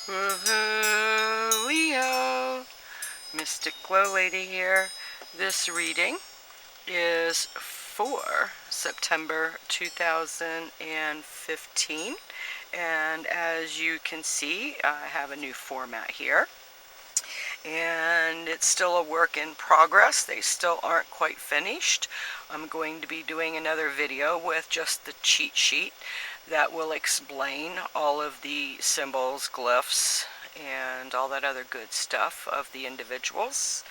Woohoo, Leo! Mystic GLoLady here. This reading is for September 2015. And as you can see, I have a new format here. And it's still a work in progress. They still aren't quite finished. I'm going to be doing another video with just the cheat sheet that will explain all of the symbols, glyphs, and all that other good stuff of the individuals.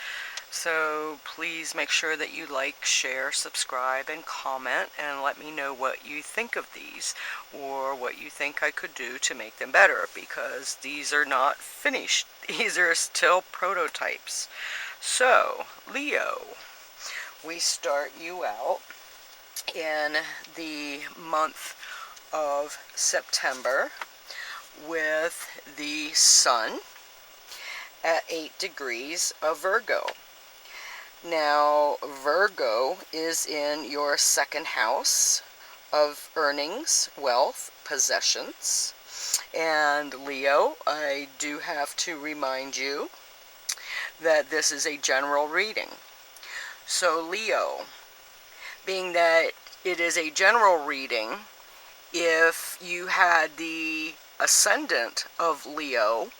So please make sure that you like, share, subscribe, and comment, and let me know what you think of these, or what you think I could do to make them better, because these are not finished. These are still prototypes. So, Leo, we start you out in the month of September with the Sun at 8 degrees of Virgo. Now, Virgo is in your second house of earnings, wealth, possessions. And Leo, I do have to remind you that this is a general reading. So Leo, being that it is a general reading, if you had the Ascendant of Leo,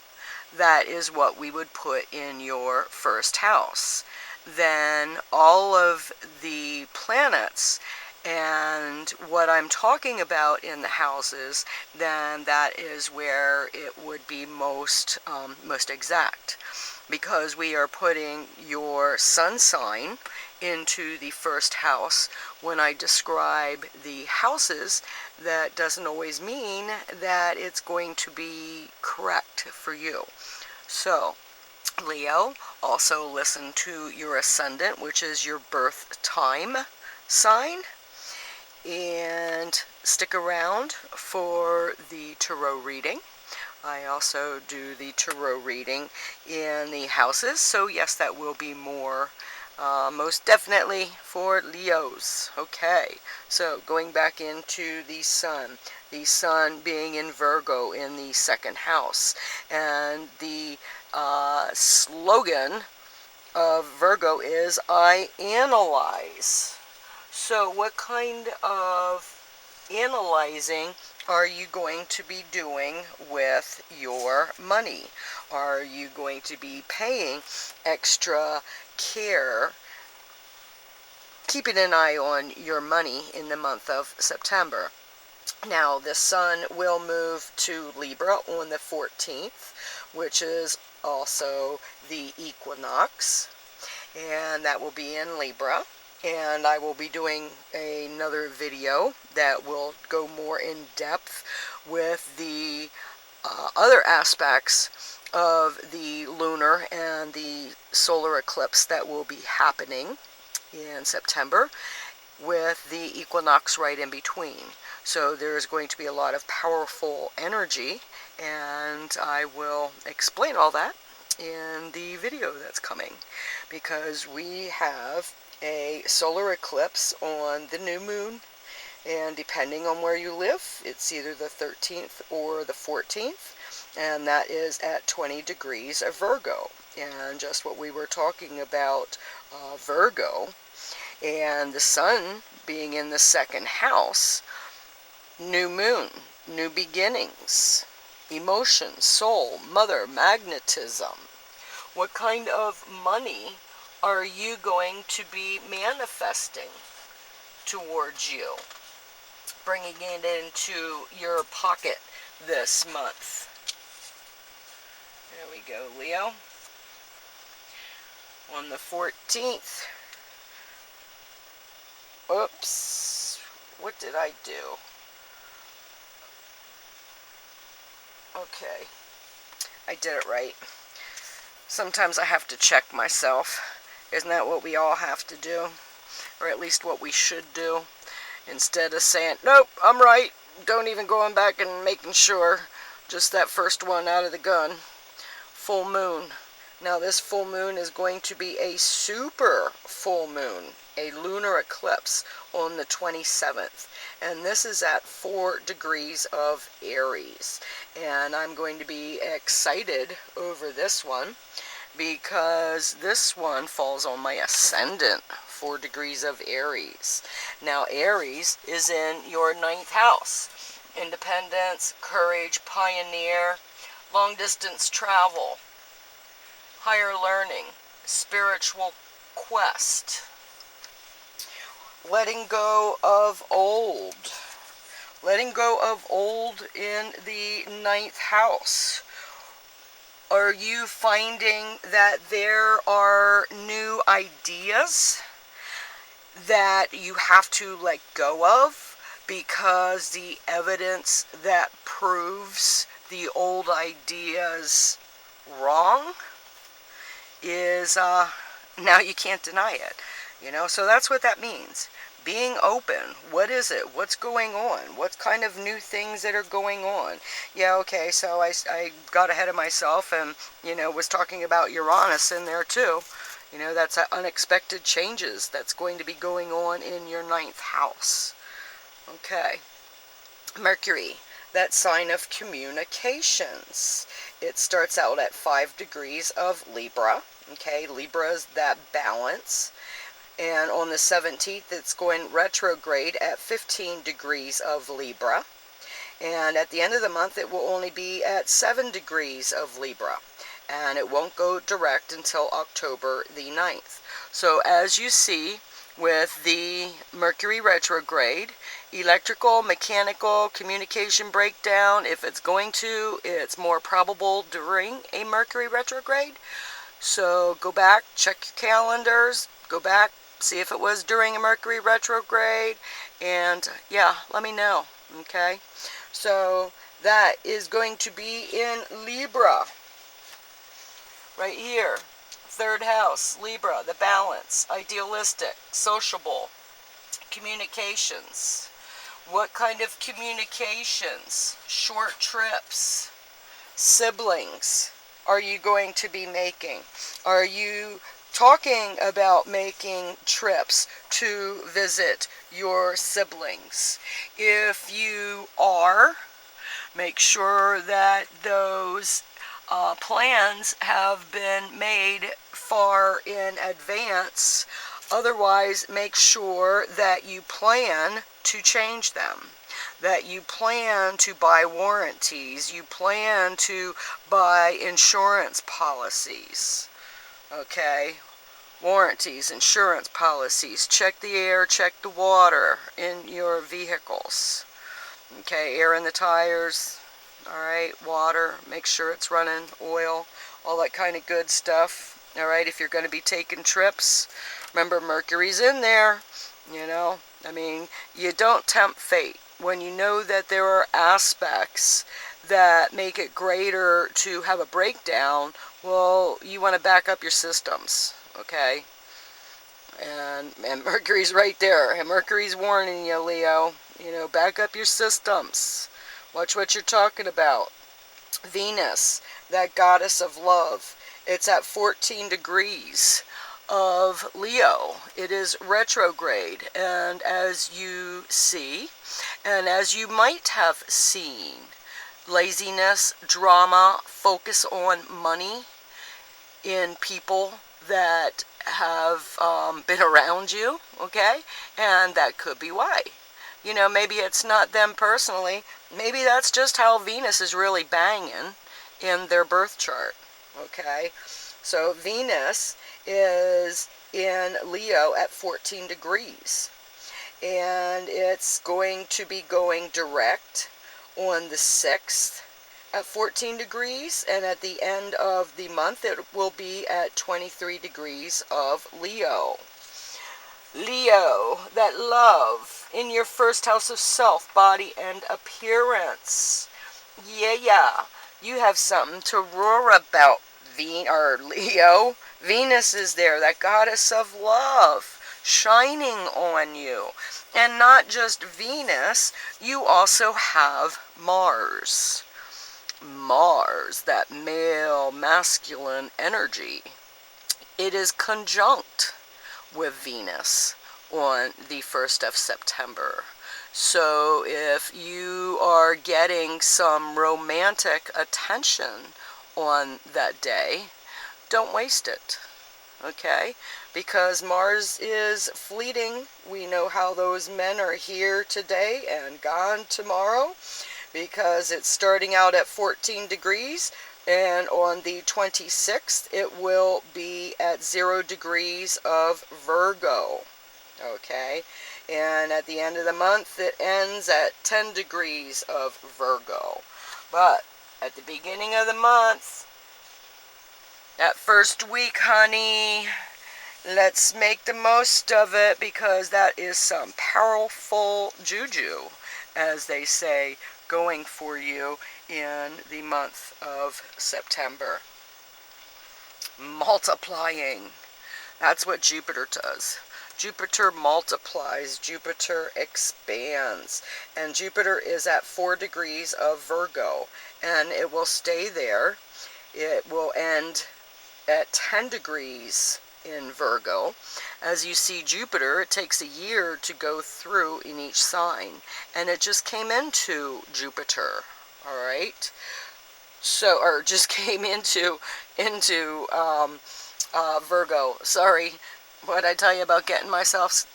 that is what we would put in your first house. Then all of the planets and what I'm talking about in the houses, then that is where it would be most exact, because we are putting your sun sign into the first house. When I describe the houses, that doesn't always mean that it's going to be correct for you. So, Leo, also listen to your Ascendant, which is your birth time sign, and stick around for the tarot reading. I also do the tarot reading in the houses, so yes, that will be more most definitely for Leos. Okay, so going back into the Sun being in Virgo in the second house, and the slogan of Virgo is I analyze. So what kind of analyzing are you going to be doing with your money? Are you going to be paying extra care, keeping an eye on your money in the month of September? Now, the Sun will move to Libra on the 14th, which is also the equinox, and that will be in Libra. And I will be doing another video that will go more in depth with the other aspects of the lunar and the solar eclipse that will be happening in September, with the equinox right in between. So there's going to be a lot of powerful energy, and I will explain all that in the video that's coming, because we have a solar eclipse on the new moon, and depending on where you live, it's either the 13th or the 14th, and that is at 20 degrees of Virgo. And just what we were talking about, Virgo, and the Sun being in the second house, new moon, new beginnings, emotion, soul, mother, magnetism. What kind of money are you going to be manifesting towards you, bringing it into your pocket this month? There we go, Leo. On the 14th, oops, what did I do? Okay, I did it right. Sometimes I have to check myself. Isn't that what we all have to do? Or at least what we should do? Instead of saying, nope, I'm right, don't even going back and making sure. Just that first one out of the gun. Full moon. Now this full moon is going to be a super full moon, a lunar eclipse on the 27th. And this is at 4 degrees of Aries. And I'm going to be excited over this one because this one falls on my Ascendant, 4 degrees of Aries. Now, Aries is in your 9th house. Independence, courage, pioneer, long-distance travel, higher learning, spiritual quest, letting go of old. Letting go of old in the 9th house. Are you finding that there are new ideas that you have to let go of because the evidence that proves the old ideas wrong is now you can't deny it, so that's what that means. Being open. What is it? What's going on? What kind of new things that are going on? Yeah, okay, so I got ahead of myself and, was talking about Uranus in there too. That's unexpected changes that's going to be going on in your 9th house. Okay. Mercury, that sign of communications. It starts out at 5 degrees of Libra. Okay, Libra is that balance. And on the 17th, it's going retrograde at 15 degrees of Libra. And at the end of the month, it will only be at 7 degrees of Libra. And it won't go direct until October the 9th. So as you see with the Mercury retrograde, electrical, mechanical, communication breakdown, if it's going to, it's more probable during a Mercury retrograde. So go back, check your calendars, go back, see if it was during a Mercury retrograde, and yeah, let me know, okay? So that is going to be in Libra, right here. 3rd house, Libra, the balance, idealistic, sociable, communications. What kind of communications? Short trips, siblings are you going to be making? Are you talking about making trips to visit your siblings? If you are, make sure that those plans have been made far in advance. Otherwise, make sure that you plan to change them, that you plan to buy warranties, you plan to buy insurance policies. Okay, warranties, insurance policies, check the air, check the water in your vehicles. Okay, air in the tires, alright, water, make sure it's running, oil, all that kind of good stuff. Alright, if you're going to be taking trips, remember Mercury's in there, you don't tempt fate. When you know that there are aspects that make it greater to have a breakdown, well, you want to back up your systems, okay? And Mercury's right there, and Mercury's warning you, Leo, back up your systems. Watch what you're talking about. Venus, that goddess of love, it's at 14 degrees of Leo. It is retrograde, and as you see, and as you might have seen, laziness, drama, focus on money in people that have been around you, okay? And that could be why. Maybe it's not them personally. Maybe that's just how Venus is really banging in their birth chart, okay? So Venus is in Leo at 14 degrees. And it's going to be going direct on the 6th at 14 degrees. And at the end of the month, it will be at 23 degrees of Leo. Leo, that love in your 1st house of self, body, and appearance. Yeah. You have something to roar about, Leo. Venus is there, that goddess of love, shining on you. And not just Venus, you also have Mars. Mars, that male, masculine energy. It is conjunct with Venus on the 1st of September. So if you are getting some romantic attention on that day, don't waste it, okay? Because Mars is fleeting. We know how those men are here today and gone tomorrow, because it's starting out at 14 degrees, and on the 26th it will be at 0 degrees of Virgo, okay? And at the end of the month it ends at 10 degrees of Virgo. But at the beginning of the month, that first week, honey, let's make the most of it, because that is some powerful juju, as they say, going for you in the month of September. Multiplying. That's what Jupiter does. Jupiter multiplies, Jupiter expands, and Jupiter is at 4 degrees of Virgo, and it will stay there. It will end at 10 degrees in Virgo. As you see, Jupiter, it takes a year to go through in each sign, and it just came into Jupiter, all right? So, or just came into Virgo. Sorry, what I tell you about getting myself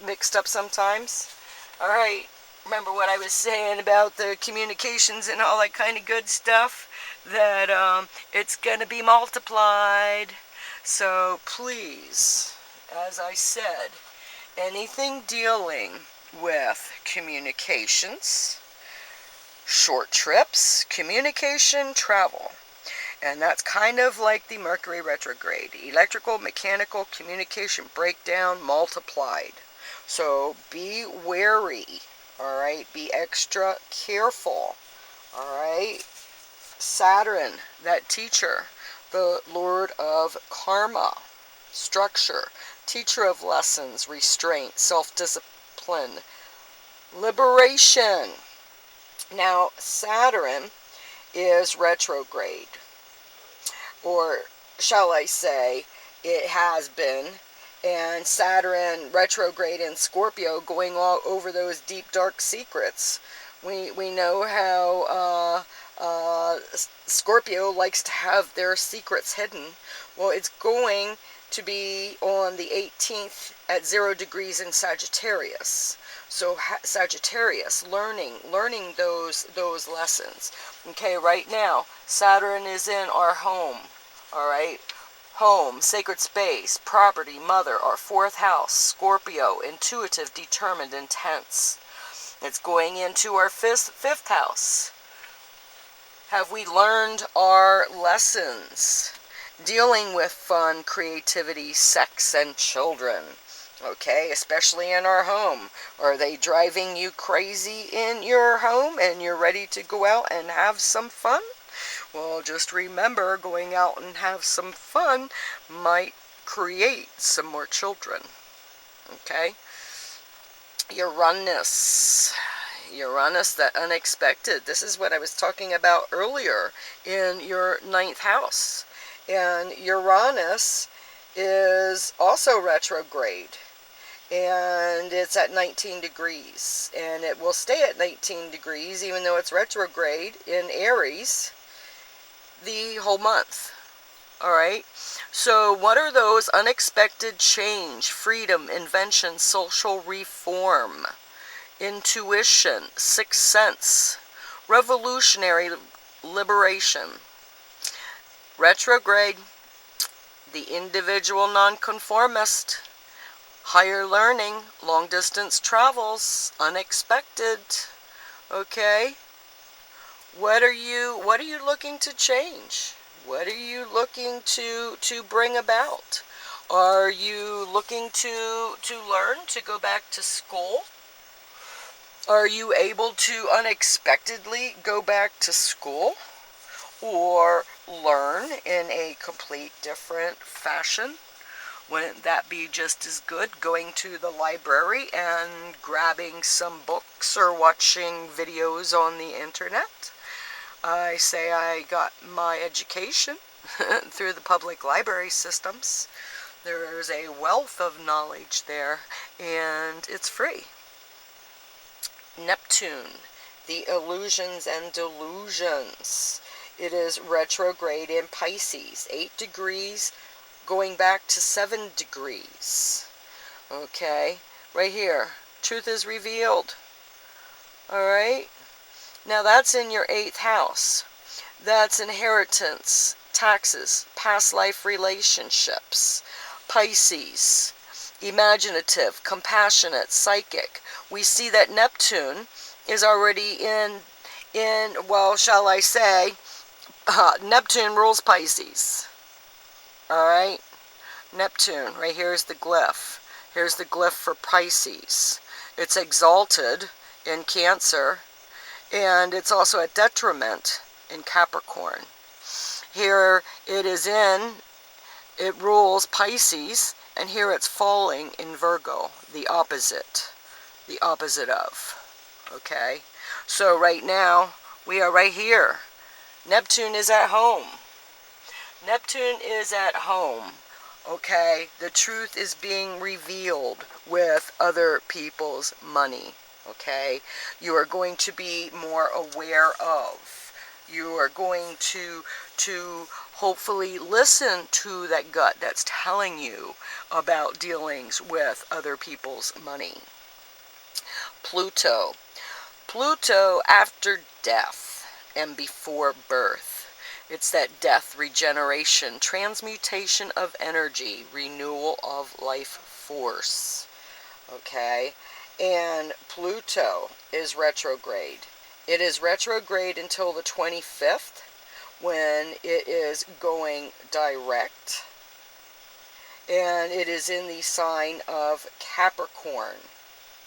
mixed up sometimes? All right, remember what I was saying about the communications and all that kind of good stuff? That it's going to be multiplied. So please, as I said, anything dealing with communications, short trips, communication, travel. And that's kind of like the Mercury retrograde. Electrical, mechanical, communication breakdown multiplied. So be wary, all right? Be extra careful, all right? Saturn, that teacher, the Lord of karma, structure, teacher of lessons, restraint, self-discipline, liberation. Now, Saturn is retrograde, or shall I say, it has been, and Saturn retrograde in Scorpio, going all over those deep, dark secrets. We know how Scorpio likes to have their secrets hidden. Well, it's going to be on the 18th at 0 degrees in Sagittarius. So Sagittarius, learning those lessons. Okay, right now, Saturn is in our home, all right? Home, sacred space, property, mother, our 4th house, Scorpio, intuitive, determined, intense. It's going into our 5th house. Have we learned our lessons? Dealing with fun, creativity, sex, and children. Okay, especially in our home. Are they driving you crazy in your home and you're ready to go out and have some fun? Well, just remember, going out and have some fun might create some more children. Okay? Uranus, that unexpected. This is what I was talking about earlier in your 9th house. And Uranus is also retrograde. And it's at 19 degrees. And it will stay at 19 degrees, even though it's retrograde in Aries, the whole month. Alright? So what are those unexpected change, freedom, invention, social reform, intuition, sixth sense, revolutionary liberation, retrograde, the individual nonconformist, higher learning, long distance travels, unexpected, okay? What are you looking to change? What are you looking to bring about? Are you looking to learn, to go back to school? Are you able to unexpectedly go back to school? Or learn in a complete different fashion? Wouldn't that be just as good, going to the library and grabbing some books or watching videos on the internet? I say I got my education through the public library systems. There's a wealth of knowledge there, and it's free. Neptune, the illusions and delusions. It is retrograde in Pisces, 8 degrees, going back to 7 degrees. Okay, right here, truth is revealed. All right, now that's in your 8th house. That's inheritance, taxes, past life relationships. Pisces, imaginative, compassionate, psychic. We see that Neptune is already well, shall I say, Neptune rules Pisces. All right, Neptune, right here is the glyph. Here's the glyph for Pisces. It's exalted in Cancer, and it's also a detriment in Capricorn. Here it rules Pisces, and here it's falling in Virgo, the opposite of. Okay, so right now we are right here. Neptune is at home. Neptune is at home. Okay, the truth is being revealed with other people's money. Okay, you are going to be more aware of. You are going to hopefully listen to that gut that's telling you about dealings with other people's money. Pluto. Pluto after death and before birth. It's that death, regeneration, transmutation of energy, renewal of life force. Okay? And Pluto is retrograde. It is retrograde until the 25th, when it is going direct. And it is in the sign of Capricorn.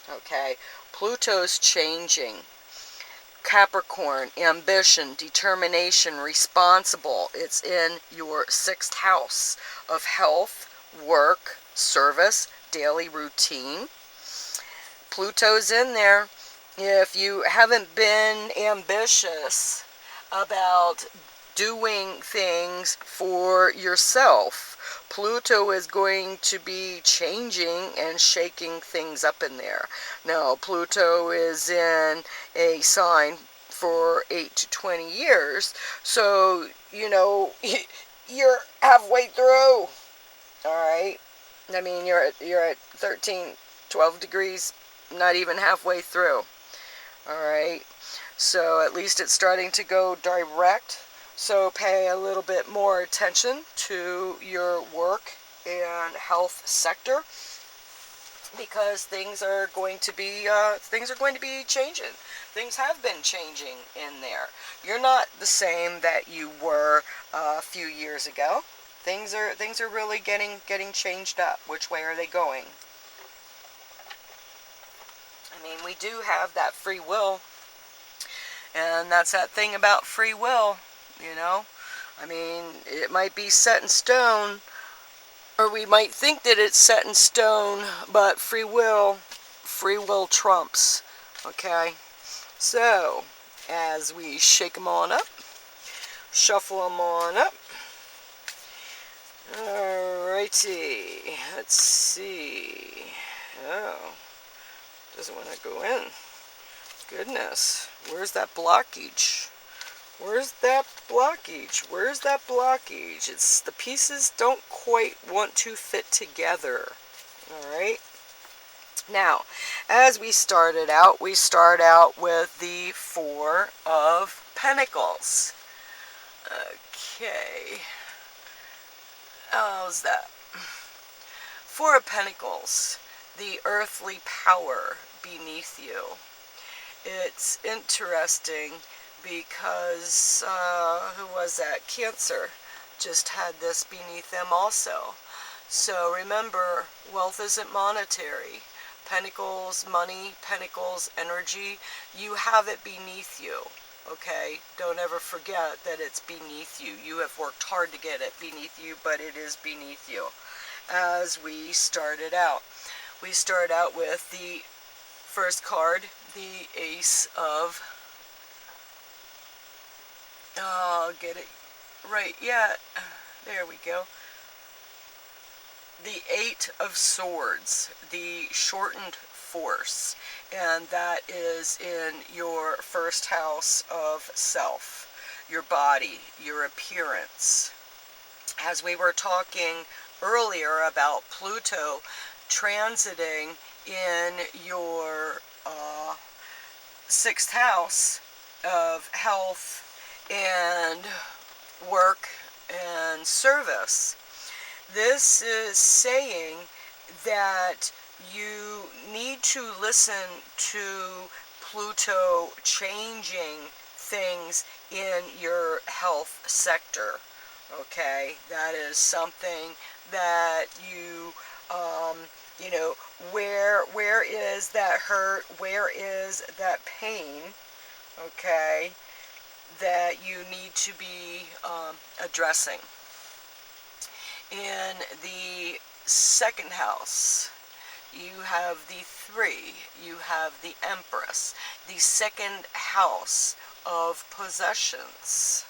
Okay? Pluto's changing. Capricorn, ambition, determination, responsible. It's in your 6th house of health, work, service, daily routine. Pluto's in there. If you haven't been ambitious about doing things for yourself, Pluto is going to be changing and shaking things up in there. Now, Pluto is in a sign for 8 to 20 years, so, you're halfway through, all right? I mean, you're at 13, 12 degrees, not even halfway through, all right? So at least it's starting to go direct. So pay a little bit more attention to your work and health sector, because things are going to be changing. Things have been changing in there. You're not the same that you were a few years ago. Things are really getting changed up. Which way are they going? I mean, we do have that free will, and that's that thing about free will. I mean, it might be set in stone, or we might think that it's set in stone, but free will trumps. Okay, so as we shake them on up, shuffle them on up. Alrighty, let's see. Oh, doesn't want to go in. Goodness, where's that blockage? Where's that blockage? It's the pieces don't quite want to fit together. Alright. Now, as we start out with the 4 of Pentacles. Okay. How's that? 4 of Pentacles. The earthly power beneath you. It's interesting because, who was that? Cancer just had this beneath them also. So remember, wealth isn't monetary. Pentacles, money, Pentacles, energy, you have it beneath you. Okay? Don't ever forget that it's beneath you. You have worked hard to get it beneath you, but it is beneath you. As we started out. We start out with the first card, the Ace of... Oh, get it right. Yeah, there we go. the Eight of Swords, the shortened force, and that is in your first house of self, your body, your appearance. As we were talking earlier about Pluto transiting in your sixth house of health and work and service, this is saying that you need to listen to Pluto changing things in your health sector. Okay, that is something that you know, where is that hurt? Where is that pain? Okay, that you need to be addressing. In the second house, you have the Three, you have the Empress, the second house of possessions,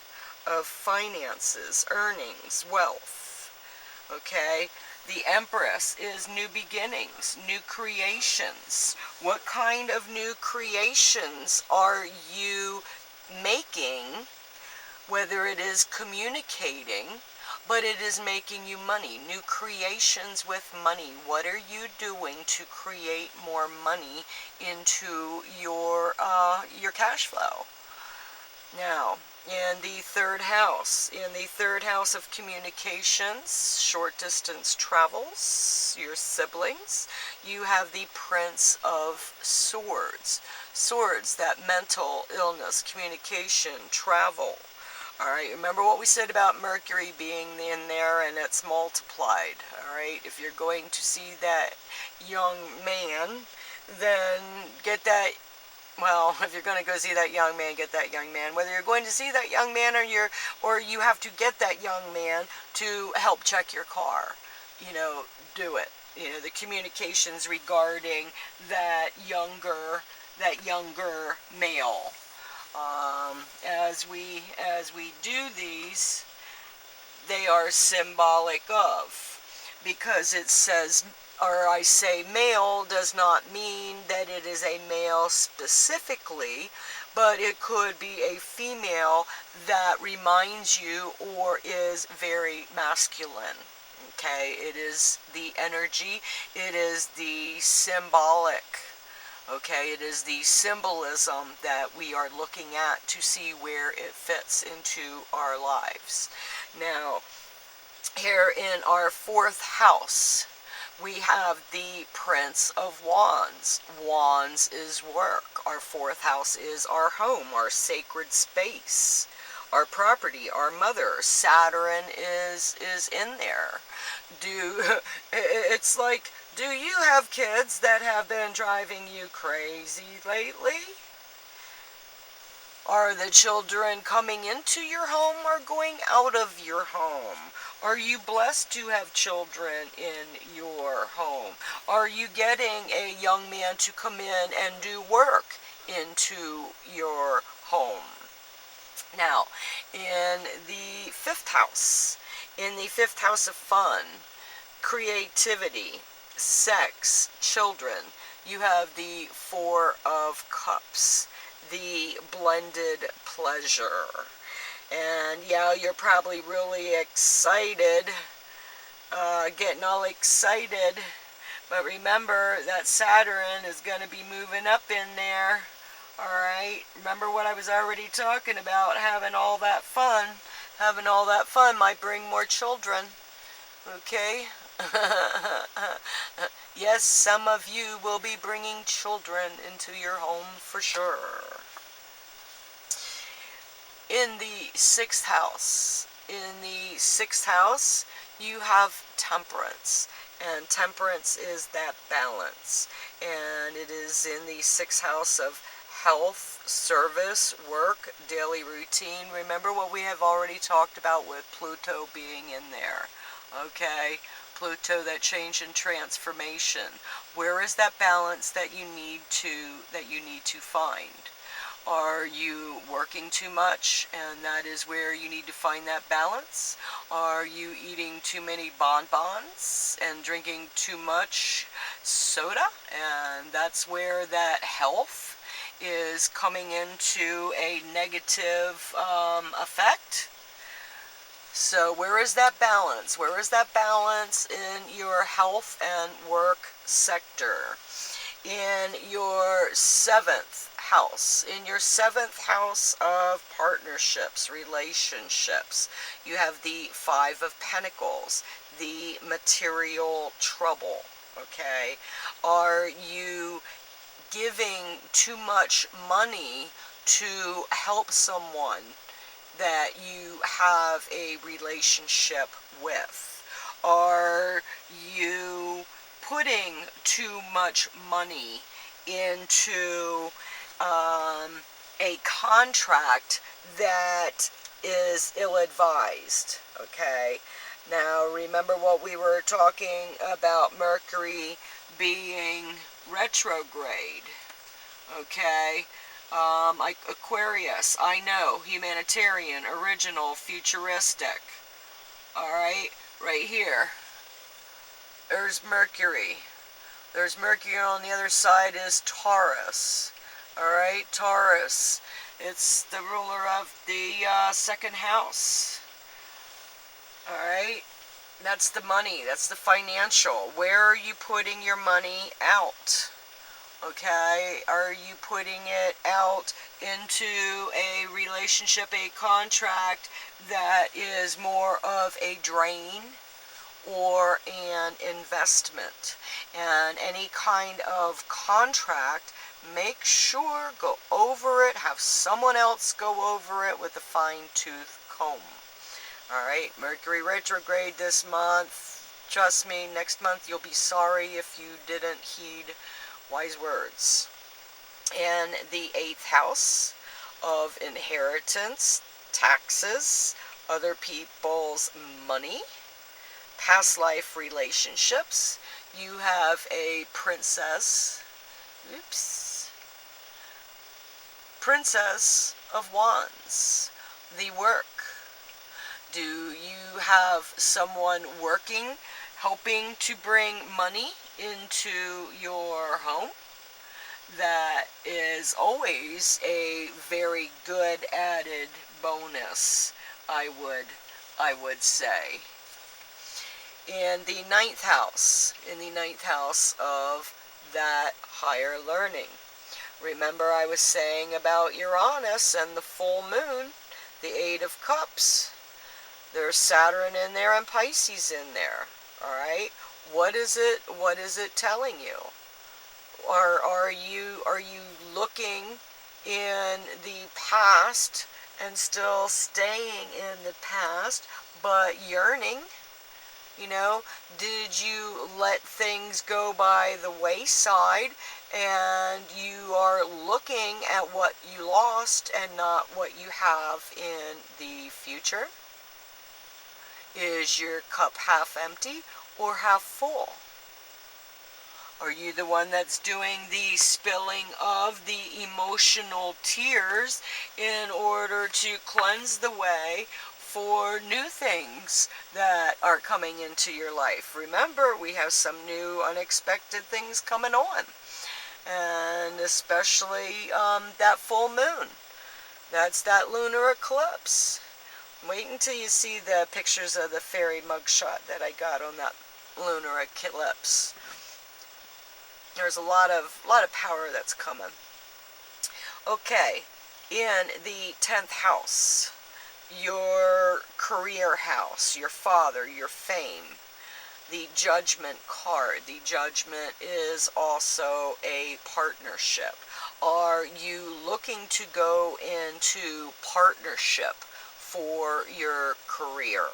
of finances, earnings, wealth. Okay, the Empress is new beginnings, new creations. What kind of new creations are you making? Whether it is communicating, but it is making you money. New creations with money. What are you doing to create more money into your cash flow? Now, in the third house of communications, short distance travels, your siblings, you have the Prince of Swords. Swords, that mental illness, communication, travel. Alright, remember what we said about Mercury being in there and it's multiplied. Alright, if you're going to see that young man, then get that, well, if you're going to go see that young man, get that young man. Whether you're going to see that young man or you have to get that young man to help check your car, you know, do it. You know, the communications regarding that younger male. As we do these, they are symbolic of, because it says, or I say male does not mean that it is a male specifically, but it could be a female that reminds you or is very masculine. Okay, it is the energy, it is the symbolic. Okay, it is the symbolism that we are looking at to see where it fits into our lives. Now, here in our fourth house, we have the Prince of Wands. Wands is work. Our fourth house is our home, our sacred space, our property, our mother. Saturn is in there. It's like, do you have kids that have been driving you crazy lately? Are the children coming into your home or going out of your home? Are you blessed to have children in your home? Are you getting a young man to come in and do work into your home? Now, in the fifth house of fun, creativity, sex, children, you have the Four of Cups, the blended pleasure. And yeah, you're probably really excited, getting all excited, but remember that Saturn is going to be moving up in there. Alright, remember what I was already talking about, having all that fun. Having all that fun might bring more children. Okay? Yes, some of you will be bringing children into your home for sure. In the sixth house, you have Temperance. And Temperance is that balance. And it is in the sixth house of health, service, work, daily routine. Remember what we have already talked about with Pluto being in there. Okay? Pluto, that change and transformation. Where is that balance that you need to find? Are you working too much, and that is where you need to find that balance? Are you eating too many bonbons and drinking too much soda, and that's where that health is coming into a negative effect? So where is that balance? Where is that balance in your health and work sector? In your seventh house, in your seventh house of partnerships, relationships, you have the Five of Pentacles, the material trouble, okay? Are you giving too much money to help someone that you have a relationship with? Are you putting too much money into a contract that is ill-advised? Okay, now remember what we were talking about Mercury being retrograde. Okay, Aquarius, I know, humanitarian, original, futuristic. Alright, right here. There's Mercury. There's Mercury on the other side is Taurus. Alright, Taurus. It's the ruler of the second house. Alright, that's the money. That's the financial. Where are you putting your money out? Okay, are you putting it out into a relationship, a contract that is more of a drain or an investment? And any kind of contract, make sure, go over it, have someone else go over it with a fine-tooth comb. Alright, Mercury retrograde this month. Trust me, next month you'll be sorry if you didn't heed wise words. And the eighth house of inheritance, taxes, other people's money, past life relationships. You have a princess, Princess of Wands, the work. Do you have someone working, helping to bring money into your home? That is always a very good added bonus, I would say. In the ninth house of that higher learning. Remember I was saying about Uranus and the full moon, the Eight of Cups. There's Saturn in there and Pisces in there. Alright? What is it telling you? Are you looking in the past and still staying in the past, but yearning? You know, did you let things go by the wayside and you are looking at what you lost and not what you have in the future? Is your cup half empty or half full? Are you the one that's doing the spilling of the emotional tears in order to cleanse the way for new things that are coming into your life? Remember, we have some new unexpected things coming on. And especially that full moon. That's that lunar eclipse. Wait until you see the pictures of the fairy mugshot that I got on that lunar eclipse. There's a lot of power that's coming. Okay, in the 10th house, your career house, your father, your fame, the Judgment card. The Judgment is also a partnership. Are you looking to go into partnership for your career?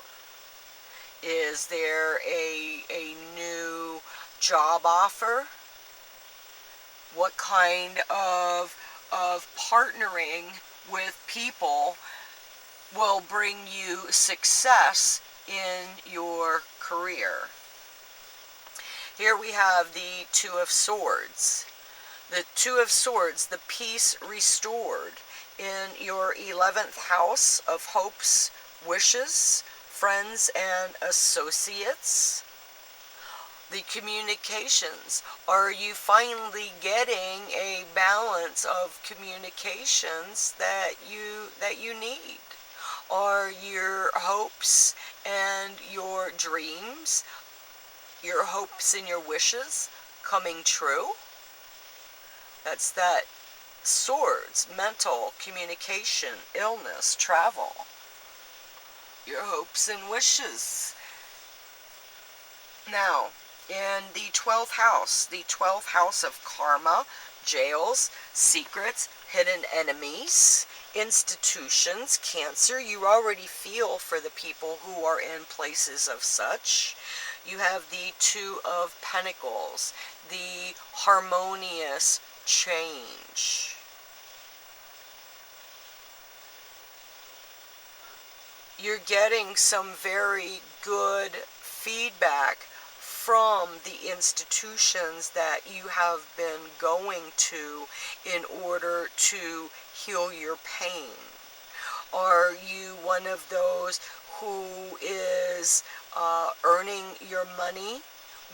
Is there a new job offer? What kind of partnering with people will bring you success in your career? Here we have the Two of Swords. The Two of Swords, the peace restored in your 11th house of hopes, wishes, friends, and associates. The communications. Are you finally getting a balance of communications that you need? Are your hopes and your dreams, your hopes and your wishes coming true? That's that swords, mental, communication, illness, travel. Your hopes and wishes. Now, in the 12th house of karma, jails, secrets, hidden enemies, institutions, Cancer, you already feel for the people who are in places of such. You have the Two of Pentacles, the harmonious change. You're getting some very good feedback from the institutions that you have been going to in order to heal your pain. Are you one of those who is earning your money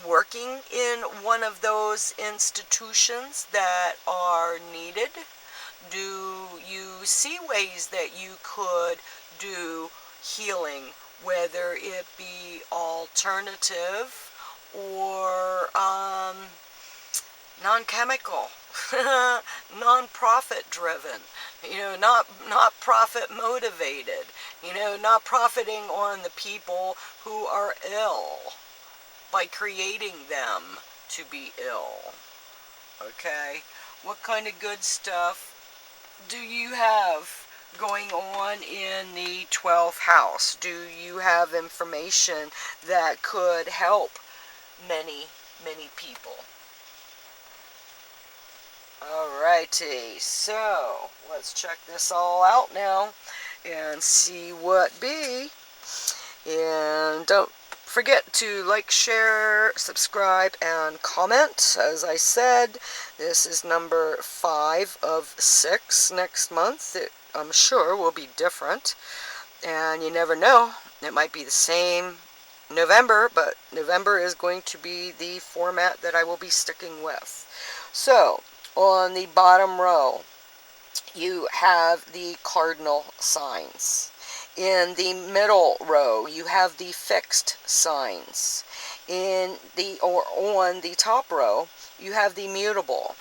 working in one of those institutions that are needed? Do you see ways that you could do healing, whether it be alternative or non-chemical, non-profit driven, not profit motivated, not profiting on the people who are ill by creating them to be ill? Okay, what kind of good stuff do you have going on in the 12th house? Do you have information that could help many, many people? Alrighty, so let's check this all out now and see what be. And don't forget to like, share, subscribe, and comment. As I said, this is number 5 of 6 next month. I'm sure will be different. And you never know, it might be the same November, but November is going to be the format that I will be sticking with. So, on the bottom row, you have the cardinal signs. In the middle row, you have the fixed signs. On the top row, you have the mutable.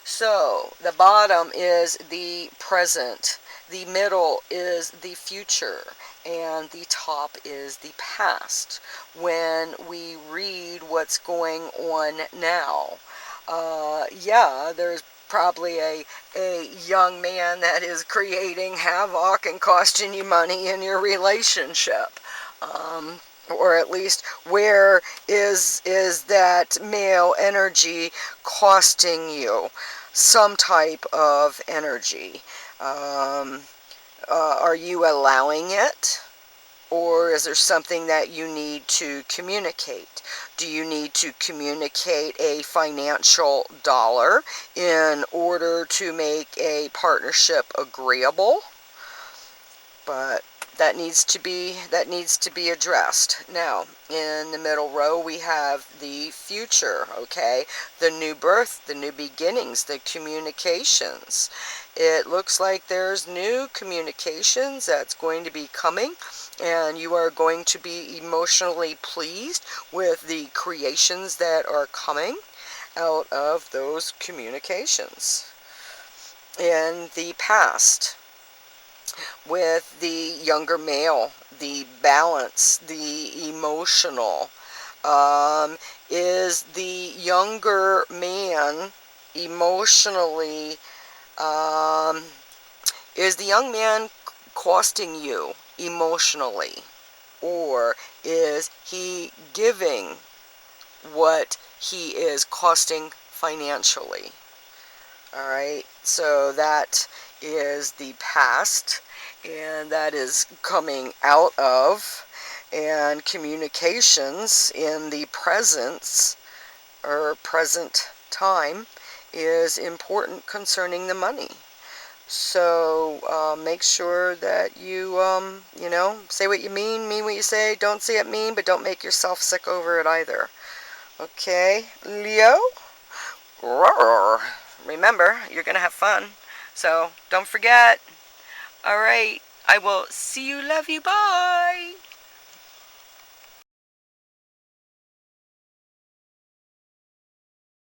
So, the bottom is the present, the middle is the future, and the top is the past. When we read what's going on now, there's probably a young man that is creating havoc and costing you money in your relationship. Or at least, where is that male energy costing you some type of energy? Are you allowing it? Or is there something that you need to communicate? Do you need to communicate a financial dollar in order to make a partnership agreeable? But that needs to be addressed. Now, in the middle row, we have the future, okay? The new birth, the new beginnings, the communications. It looks like there's new communications that's going to be coming, and you are going to be emotionally pleased with the creations that are coming out of those communications. In the past, with the younger male, the balance, the emotional, is the younger man emotionally, is the young man costing you emotionally, or is he giving what he is costing financially? Alright, so that is the past, and that is coming out of, and communications in the presence, or present time, is important concerning the money. So make sure that you, you know, say what you mean what you say, don't say it mean, but don't make yourself sick over it either. Okay, Leo? Roar. Remember, you're going to have fun. So don't forget. All right, I will see you, love you, bye.